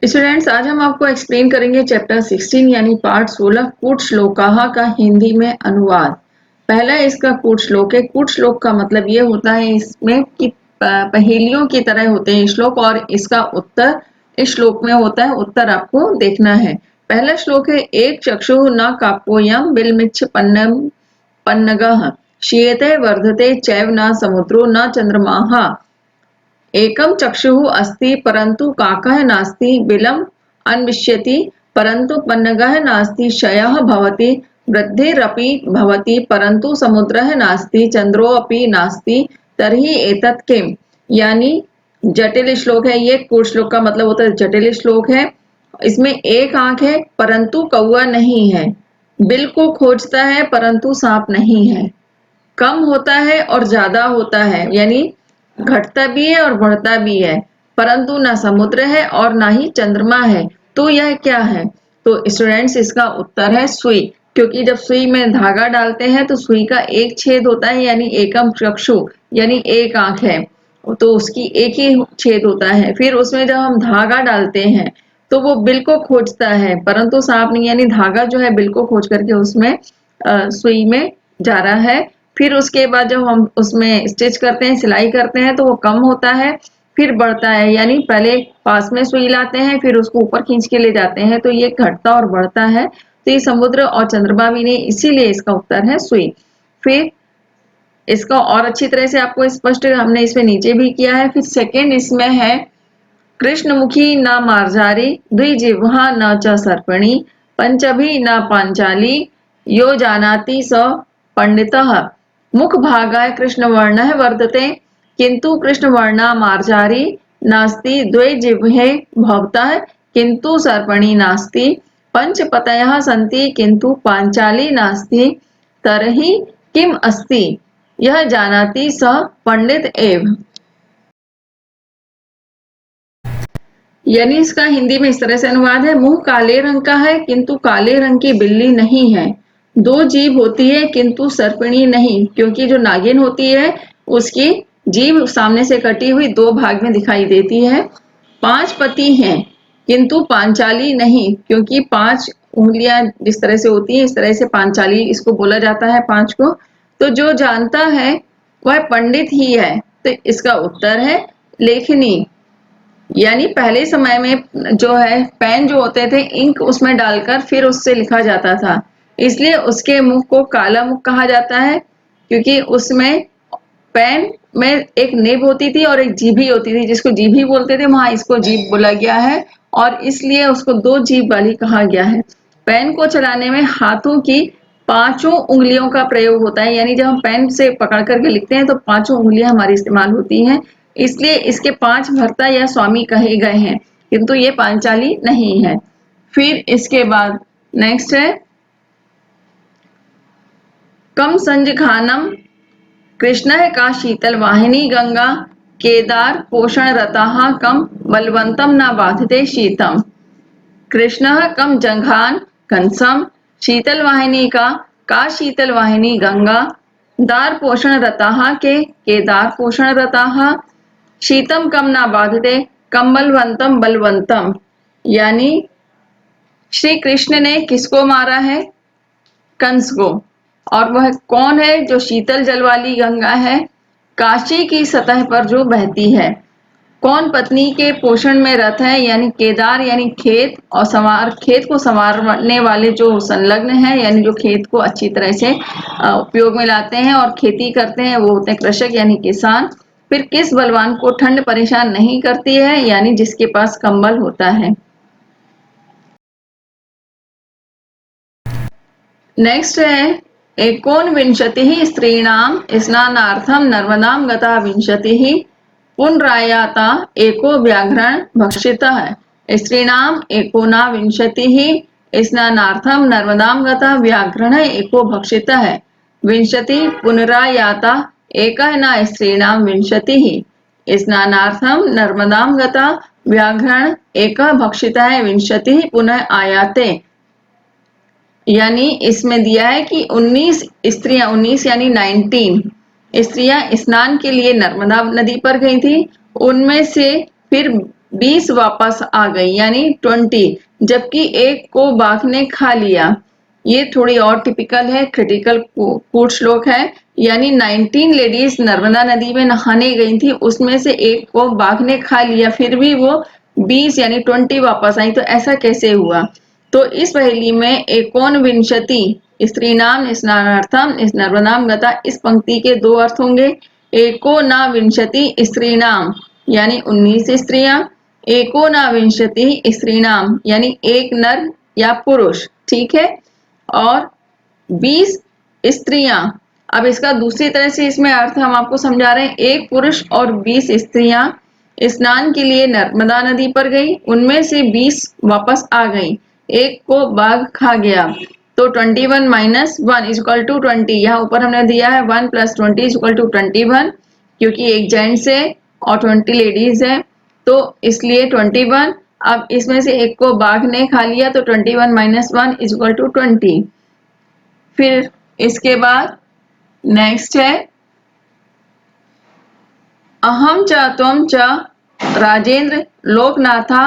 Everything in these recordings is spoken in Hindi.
स्टूडेंट्स, आज हम आपको एक्सप्लेन करेंगे चैप्टर 16 यानी पार्ट 16 कूट श्लोकाः का हिंदी में अनुवाद। पहला इसका कूट श्लोक है। कूट श्लोक का मतलब ये होता है इसमें कि पहेलियों की तरह होते हैं श्लोक, और इसका उत्तर इस श्लोक में होता है। उत्तर आपको देखना है। पहला श्लोक है, एक चक्षु न काप्योयम बिलमिच्छ पन्नगः शीयते वर्धते चैव न समुद्रो न चंद्रमाः एकम चक्षुः अस्ति परंतु काकः नास्ति बिलम अन्विष्यति परंतु पन्नगः नास्ति क्षयः भवति वृद्धिरपि भवति परंतु समुद्रः नास्ति चंद्रोऽपि नास्ति तर्हि एतत् किम। यानी जटिल श्लोक है ये। कूट श्लोक का मतलब होता है जटिल श्लोक है। इसमें एक आंख है परंतु कौवा नहीं है, बिल को खोजता है परंतु सांप नहीं है, कम होता है और ज्यादा होता है यानी घटता भी है और बढ़ता भी है, परंतु ना समुद्र है और ना ही चंद्रमा है। तो यह क्या है? तो स्टूडेंट्स, इसका उत्तर है सुई। क्योंकि जब सुई में धागा डालते हैं तो सुई का एक छेद होता है यानी एकम चक्षु यानी एक आंख है, तो उसकी एक ही छेद होता है। फिर उसमें जब हम धागा डालते हैं तो वो बिल को खोजता है परंतु सांप नहीं, यानी धागा जो है बिल को खोज करके उसमें सुई में जा रहा है। फिर उसके बाद जब हम उसमें स्टिच करते हैं, सिलाई करते हैं, तो वो कम होता है फिर बढ़ता है। यानी पहले पास में सुई लाते हैं फिर उसको ऊपर खींच के ले जाते हैं, तो ये घटता और बढ़ता है। तो ये समुद्र और चंद्रमा भी नहीं, इसीलिए इसका उत्तर है सुई। फिर इसका और अच्छी तरह से आपको स्पष्ट हमने इसमें नीचे भी किया है। फिर सेकेंड इसमें है, कृष्णमुखी न मार्जारी द्विजिह्वा न च सर्पिणी पंचभी न पांचाली यो जानाति स पंडितः। मुख भागाय कृष्णवर्णः वर्तते किंतु कृष्णवर्णा मार्जारी नास्ति द्वे जिह्वे भवतः किंतु सर्पणी नास्ति पंचपतयः सन्ति किंतु पांचाली नास्ति तर्हि किम अस्ति यह जानाति स पंडित एव। यानी इसका हिंदी में इस तरह से अनुवाद है, मुंह काले रंग का है किंतु काले रंग की बिल्ली नहीं है। दो जीभ होती है किंतु सर्पिणी नहीं, क्योंकि जो नागिन होती है उसकी जीभ सामने से कटी हुई दो भाग में दिखाई देती है। पांच पति हैं किंतु पांचाली नहीं, क्योंकि पांच उंगलियां जिस तरह से होती है इस तरह से पांचाली इसको बोला जाता है पांच को। तो जो जानता है वह पंडित ही है। तो इसका उत्तर है लेखनी। यानी पहले समय में जो है पेन जो होते थे इंक उसमें डालकर फिर उससे लिखा जाता था, इसलिए उसके मुख को काला मुख कहा जाता है। क्योंकि उसमें पेन में एक निब होती थी और एक जीभी होती थी, जिसको जीभी बोलते थे, वहां इसको जीभ बोला गया है और इसलिए उसको दो जीभ वाली कहा गया है। पेन को चलाने में हाथों की पांचों उंगलियों का प्रयोग होता है, यानी जब हम पेन से पकड़ करके लिखते हैं तो पांचों उंगलियां हमारी इस्तेमाल होती हैं, इसलिए इसके पांच भर्ता या स्वामी कहे गए हैं, किंतु ये पांचाली नहीं है। फिर इसके बाद नेक्स्ट है, कम संजघानम कृष्ण का शीतल वाहिनी गंगा केदार पोषण रता कम बलवंतम न बाधते शीतम। कृष्ण कम जंघान कंसम शीतल वाहिनी का शीतल वाहिनी गंगा दार पोषण रता के केदार पोषण रता शीतम कम ना बाधते कम बलवंतम बलवंतम। यानी श्री कृष्ण ने किसको मारा है? कंस को। और वह कौन है? जो शीतल जल वाली गंगा है, काशी की सतह पर जो बहती है। कौन पत्नी के पोषण में रत है? यानी केदार यानी खेत, और खेत को संवारने वाले जो संलग्न है, यानी जो खेत को अच्छी तरह से उपयोग में लाते हैं और खेती करते हैं, वो होते हैं कृषक यानी किसान। फिर किस बलवान को ठंड परेशान नहीं करती है? यानी जिसके पास कंबल होता है। नेक्स्ट है, एकोनविंशतिः स्त्रीणां स्नानार्थं नर्मदां गता विंशतिः पुनरायाता एको व्याघ्रण भक्षितः। स्त्रीणां एकोनविंशतिः स्नानार्थं नर्मदां गता व्याघ्रण एको भक्षितः। विंशतिः पुनरायाता एकः न स्त्रीणां विंशतिः स्नानार्थं नर्मदां गता व्याघ्रण एकः भक्षितः विंशतिः पुनः आयाते। यानी इसमें दिया है कि 19 स्त्रियां, 19 यानी 19 स्त्रियां स्नान के लिए नर्मदा नदी पर गई थी। उनमें से फिर 20 वापस आ गई यानी 20, जबकि एक को बाघ ने खा लिया। ये थोड़ी और टिपिकल है, क्रिटिकल कूट श्लोक है। यानी 19 लेडीज नर्मदा नदी में नहाने गई थी, उसमें से एक को बाघ ने खा लिया, फिर भी वो 20 यानी 20 वापस आई, तो ऐसा कैसे हुआ? तो इस पहेली में एकोनविंशति स्त्रीणाम स्नानार्थम इस नर्मदाम गता, इस पंक्ति के दो अर्थ होंगे। एकोनाविंशति स्त्रीणाम यानी 19 स्त्रियां, एकोनाविंशति स्त्रीणाम यानी एक नर या पुरुष, ठीक है। और 20 स्त्रियां, अब इसका दूसरी तरह से इसमें अर्थ हम आपको समझा रहे हैं। एक पुरुष और 20 स्त्रियां स्नान के लिए नर्मदा नदी पर गई, उनमें से 20 वापस आ गई, एक को बाघ खा गया। तो 21 माइनस 1 इज इक्वल टू 20। यहाँ ऊपर हमने दिया है 1 + 20 इज इक्वल टू 21, क्योंकि एक जेंट्स है और 20 लेडीज है, तो इसलिए 21। अब इसमें से एक को बाघ ने खा लिया, तो 21 माइनस 1 इज इक्वल टू 20। फिर इसके बाद नेक्स्ट है अहम च त्वं च राजेंद्र लोकनाथा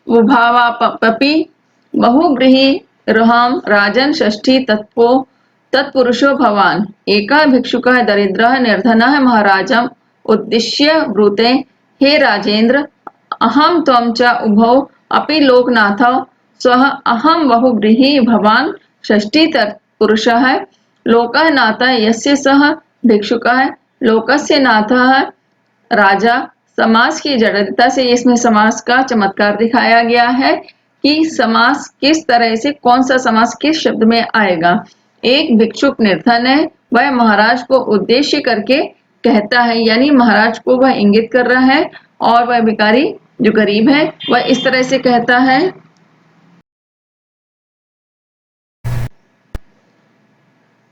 उभावापि बहुव्रीहिर्हं राजन् षष्ठी तत्पुरुषो भवान्। एकः भिक्षुकः दरिद्रः निर्धनः महाराजम् उद्दिश्य ब्रूते, हे राजेंद्र, अहम त्वं च उभौ अपि लोकनाथौ स्वः अहम बहुव्रीहि भवान् षष्ठी तत्पुरुषः। लोकः नाथः यस्य सः भिक्षुकः, लोकस्य नाथः राजा। समास की जड़ता से इसमें समास का चमत्कार दिखाया गया है कि समास किस तरह से, कौन सा समास किस शब्द में आएगा। एक भिक्षुक निर्धन है, वह महाराज को उद्देश्य करके कहता है, यानी महाराज को वह इंगित कर रहा है, और वह भिखारी जो गरीब है वह इस तरह से कहता है,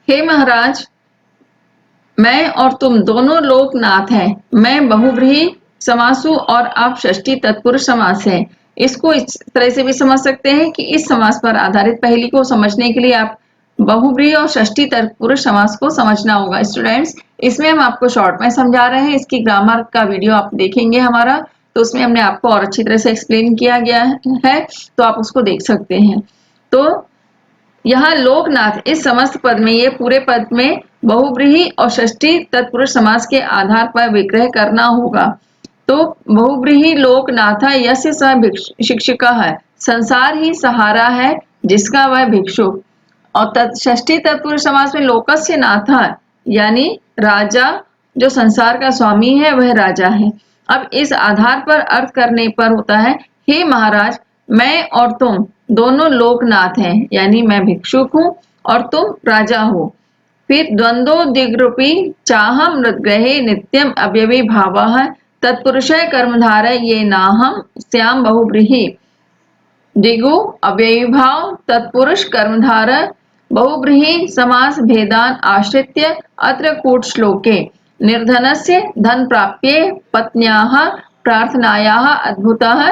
हे महाराज, मैं और तुम दोनों लोकनाथ हैं। मैं बहुव्रीहि समास हूं और आप षष्ठी तत्पुरुष समास है। इसको इस तरह से भी समझ सकते हैं कि इस समास पर आधारित पहेली को समझने के लिए आप बहुव्रीहि और षष्ठी तत्पुरुष समास को समझना होगा। स्टूडेंट्स, इसमें हम आपको शॉर्ट में समझा रहे हैं, इसकी ग्रामर का वीडियो आप देखेंगे हमारा, तो उसमें हमने आपको और अच्छी तरह से एक्सप्लेन किया गया है, तो आप उसको देख सकते हैं। तो यहाँ लोकनाथ इस समस्त पद में, ये पूरे पद में बहुव्रीहि और षष्ठी तत्पुरुष समास के आधार पर विग्रह करना होगा। तो बहुव्रीहि लोकनाथ यस्य सह शिक्षिका है, संसार ही सहारा है जिसका वह भिक्षुक। और षष्ठी तत्पुरुष समास में लोकस्य नाथ यानी राजा, जो संसार का स्वामी है वह राजा है। अब इस आधार पर अर्थ करने पर होता है, हे महाराज, मैं और तुम दोनों लोकनाथ हैं, यानी मैं भिक्षुक हूं और तुम राजा हो। फिर द्वंद्व दिग्रूपी चाह मृतग्रहे नित्यम अव्यवी भाव तत्पुरुष कर्मधार ये नाहम श्याम बहुव्रीहि। दिगु अव्ययी भाव तत्पुरुष कर्मधार बहुव्रीहि समास भेदान आश्रित्य अत्र कूट श्लोके निर्धनस्य धन प्राप्ये पत्न्याः प्रार्थनायाः अद्भुतः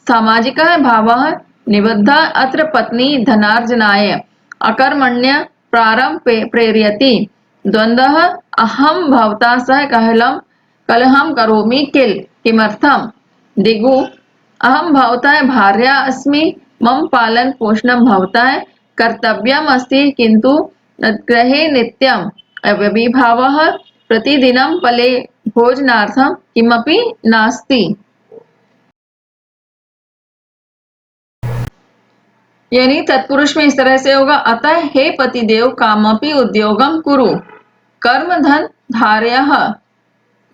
सामाजिकः भावः निबद्धः। अत्र पत्नी धनार्जनाय अकर्मण्य प्रारंभ प्रेरयति। द्वंद्वः अहं भवता सह कलहं करोमि किमर्थम्। दिगु अहं भवतः भार्या अस्मि, मम पालन पोषणं भवतः कर्तव्यम् अस्ति, किन्तु गृहे नित्यम् अव्यभिभावः प्रतिदिनं फले भोजनार्थं किमपि नास्ति। यानी तत्पुरुष में इस तरह से होगा, अतः हे पतिदेव कामपि उद्योगम कुरु कर्म धन धार्यः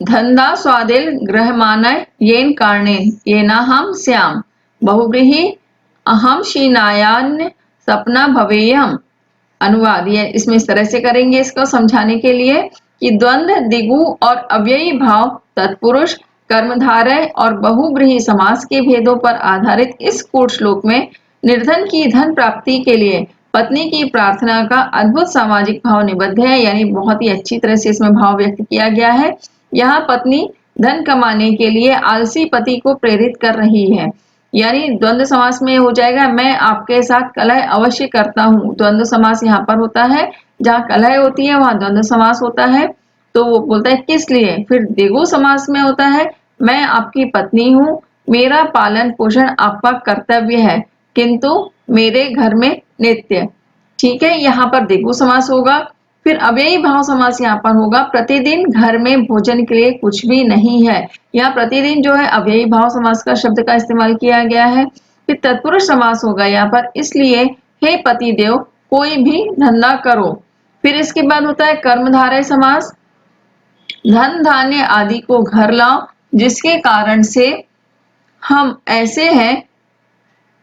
धंधा स्वादिल ग्रहमानय येन कारणेन येनाहम श्याम बहुव्रीहि अहम शीनायान्य सपना भवेयम। अनुवाद ये इसमें इस तरह से करेंगे इसको समझाने के लिए कि द्वंद्व, दिगु और अव्ययी भाव तत्पुरुष कर्मधारय और बहुव्रीहि समास के भेदों पर आधारित इस कूट श्लोक में निर्धन की धन प्राप्ति के लिए पत्नी की प्रार्थना का अद्भुत सामाजिक भाव निबद्ध है, यानी बहुत ही अच्छी तरह से इसमें भाव व्यक्त किया गया है। यहाँ पत्नी धन कमाने के लिए आलसी पति को प्रेरित कर रही है, यानी द्वंद्व समास में हो जाएगा, मैं आपके साथ कलह अवश्य करता हूँ। द्वंद्व समास यहाँ पर होता है, जहाँ कलह होती है वहां द्वंद्व समास होता है। तो वो बोलता है किस लिए। फिर दिगु समास में होता है, मैं आपकी पत्नी हूँ, मेरा पालन पोषण आपका कर्तव्य है, किंतु मेरे घर में नित्य। ठीक है, यहाँ पर द्विगु समास होगा। फिर अव्ययी भाव समास यहाँ पर होगा, प्रतिदिन घर में भोजन के लिए कुछ भी नहीं है। यहाँ प्रतिदिन जो है अव्ययी भाव समास का शब्द का इस्तेमाल किया गया है। फिर तत्पुरुष समास होगा यहाँ पर, इसलिए हे पति देव कोई भी धंधा करो। फिर इसके बाद होता है कर्मधारय समास, धन धान्य आदि को घर लाओ, जिसके कारण से हम ऐसे हैं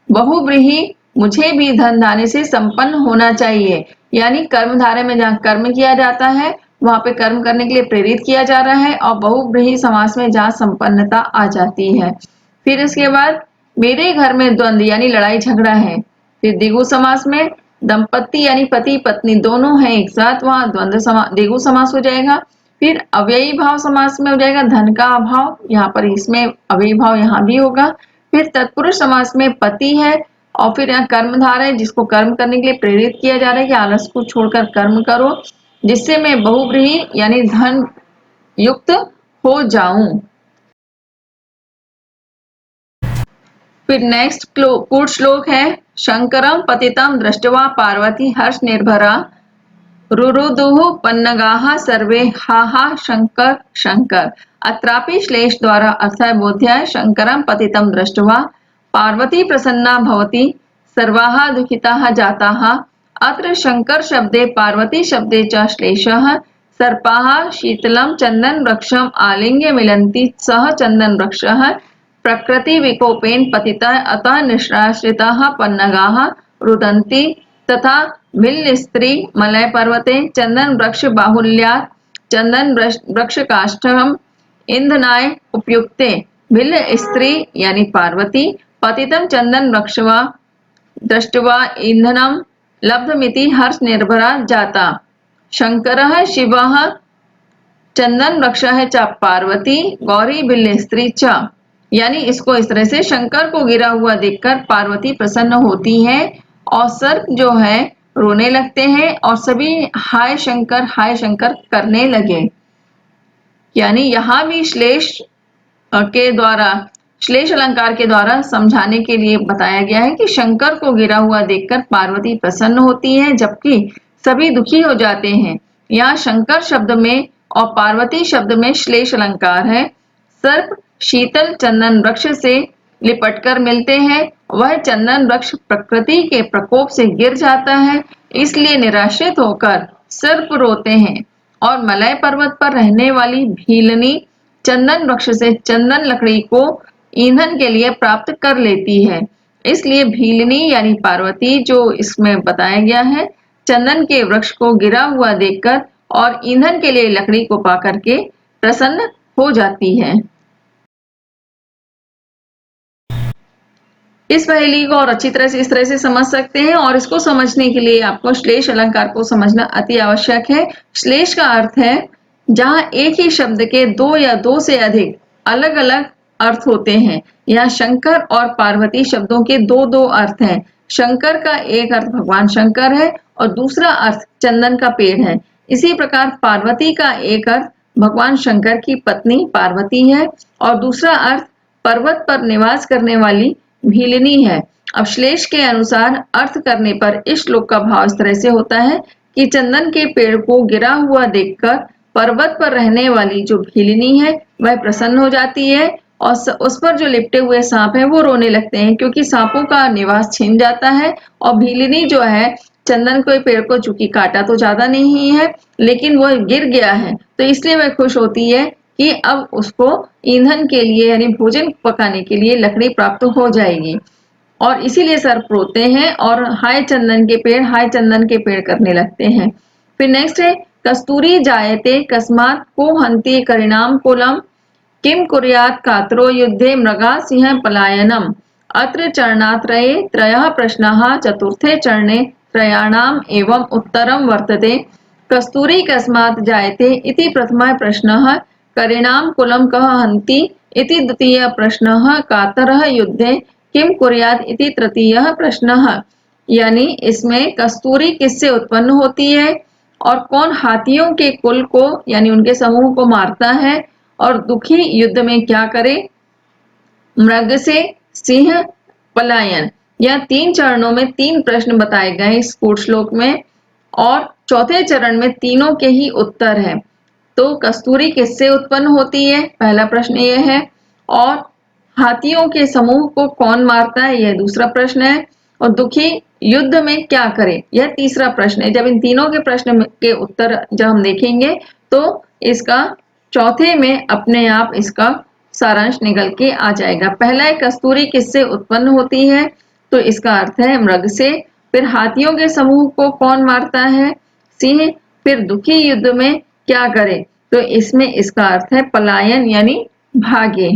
बहुव्रीहि, मुझे भी धन धान्य से संपन्न होना चाहिए। यानी कर्मधारय में जहाँ कर्म किया जाता है वहां पे कर्म करने के लिए प्रेरित किया जा रहा है, और बहुव्रीहि समास में जहाँ संपन्नता आ जाती है। फिर इसके बाद मेरे घर में द्वंद्व यानी लड़ाई झगड़ा है। फिर द्विगु समास में दंपत्ति यानी पति पत्नी दोनों हैं एक साथ, वहां द्वंद्व समास द्विगु समास हो जाएगा। फिर अव्ययी भाव समास में हो जाएगा धन का अभाव, यहाँ पर इसमें अव्ययी भाव यहाँ भी होगा। फिर तत्पुरुष समास में पति है, और फिर यहाँ कर्मधारय है जिसको कर्म करने के लिए प्रेरित किया जा रहा है कि आलस को छोड़कर कर्म करो, जिससे मैं बहुव्रीहि यानी धन युक्त हो जाऊं। फिर नेक्स्ट पूर्ण श्लोक है, शंकरम पतितम दृष्ट्वा पार्वती हर्ष निर्भरा रुरुदुः पन्नगाः सर्वे हा हा शंकर शंकर। अत्रापि श्लेष द्वारा अर्थः बोध्याय शंकरं पतितं दृष्ट्वा पार्वती प्रसन्ना भवति सर्वाः दुःखिताः जाताः। अत्र शंकर शब्दे पार्वती शब्दे च श्लेषः, सर्पाः शीतलं चंदन वृक्षम आलिंग्य मिलन्ति, सह चंदन वृक्षः प्रकृति विकोपेन पतितः, अतः निराश्रिताः पन्नगाः रुदन्ति। तथा भिल्ल स्त्री मलय पर्वते चंदन वृक्ष बाहुल्यात् चंदन वृक्ष काष्ठम ईंधनाय उपयुक्ते। भिल्ल स्त्री यानी पार्वती पतितम चंदन वृक्षवा दृष्ट्वा ईंधनम लब्धमिति हर्ष निर्भरा जाता। शंकरः शिवः चंदन वृक्ष है च पार्वती गौरी भिल्ल स्त्री च। यानी इसको इस तरह से शंकर को गिरा हुआ देखकर पार्वती प्रसन्न होती है, और सर्प जो है रोने लगते हैं, और सभी हाय शंकर करने लगे। यानी यहाँ भी श्लेष के द्वारा श्लेष अलंकार के द्वारा समझाने के लिए बताया गया है कि शंकर को गिरा हुआ देखकर पार्वती प्रसन्न होती है, जबकि सभी दुखी हो जाते हैं। यहाँ शंकर शब्द में और पार्वती शब्द में श्लेष अलंकार है। सर्प शीतल चंदन वृक्ष से लिपटकर मिलते हैं, वह चंदन वृक्ष प्रकृति के प्रकोप से गिर जाता है, इसलिए निराश्रित होकर सर्प रोते हैं। और मलय पर्वत पर रहने वाली भीलनी चंदन वृक्ष से चंदन लकड़ी को ईंधन के लिए प्राप्त कर लेती है, इसलिए भीलनी यानी पार्वती जो इसमें बताया गया है चंदन के वृक्ष को गिरा हुआ देखकर और ईंधन के लिए लकड़ी को पाकर के प्रसन्न हो जाती है। इस पहेली को और अच्छी तरह से इस तरह से समझ सकते हैं, और इसको समझने के लिए आपको श्लेष अलंकार को समझना अति आवश्यक है। श्लेष का अर्थ है जहां एक ही शब्द के दो या दो से अधिक अलग अलग अर्थ होते हैं। यहाँ शंकर और पार्वती शब्दों के दो दो अर्थ हैं। शंकर का एक अर्थ भगवान शंकर है और दूसरा अर्थ चंदन का पेड़ है। इसी प्रकार पार्वती का एक अर्थ भगवान शंकर की पत्नी पार्वती है और दूसरा अर्थ पर्वत पर निवास करने वाली भीलनी है। अब श्लेष के अनुसार अर्थ करने पर इस श्लोक का भाव इस तरह से होता है कि चंदन के पेड़ को गिरा हुआ देखकर पर्वत पर रहने वाली जो भीलनी है वह प्रसन्न हो जाती है, और उस पर जो लिपटे हुए सांप है वो रोने लगते हैं, क्योंकि सांपों का निवास छिन जाता है। और भीलनी जो है चंदन के पेड़ को चूंकि काटा तो ज्यादा नहीं है लेकिन वह गिर गया है, तो इसलिए वह खुश होती है कि अब उसको ईंधन के लिए यानी भोजन पकाने के लिए लकड़ी प्राप्त हो जाएगी, और इसीलिए सर्प रोते हैं और हाय चंदन के पेड़ करने लगते हैं। फिर नेक्स्ट है कस्तूरी जायते कस्मात् को हन्ति करिणाम कुलम किम कुर्यात् कातरो युद्धे मृगा सिंह पलायनम। अत्र चरणात्रये त्रयः प्रश्नाः चतुर्थे चरणे त्रयाणाम एवं उत्तरम वर्तते। कस्तूरी कस्मात् जायते इति प्रथमः प्रश्नः, करिणाम कुलम कः हन्ति इति द्वितीयः प्रश्नः, कातरः युद्धे किम कुर्यात् इति तृतीयः प्रश्नः। यानी इसमें कस्तूरी किससे उत्पन्न होती है और कौन हाथियों के कुल को यानी उनके समूह को मारता है, और दुखी युद्ध में क्या करे, मृग से सिंह पलायन। यह 3 चरणों में 3 प्रश्न बताए गए इस कूट श्लोक में और चौथे चरण में तीनों के ही उत्तर हैं। तो कस्तूरी किससे उत्पन्न होती है, पहला प्रश्न यह है। और हाथियों के समूह को कौन मारता है, यह दूसरा प्रश्न है। और दुखी युद्ध में क्या करे, यह तीसरा प्रश्न है। जब इन तीनों के प्रश्न के उत्तर जब हम देखेंगे तो इसका चौथे में अपने आप इसका सारांश निकल के आ जाएगा। पहला है कस्तूरी किससे उत्पन्न होती है, तो इसका अर्थ है मृग से। फिर हाथियों के समूह को कौन मारता है, सिंह। फिर दुखी युद्ध में क्या करे, तो इसमें इसका अर्थ है पलायन यानी भागे।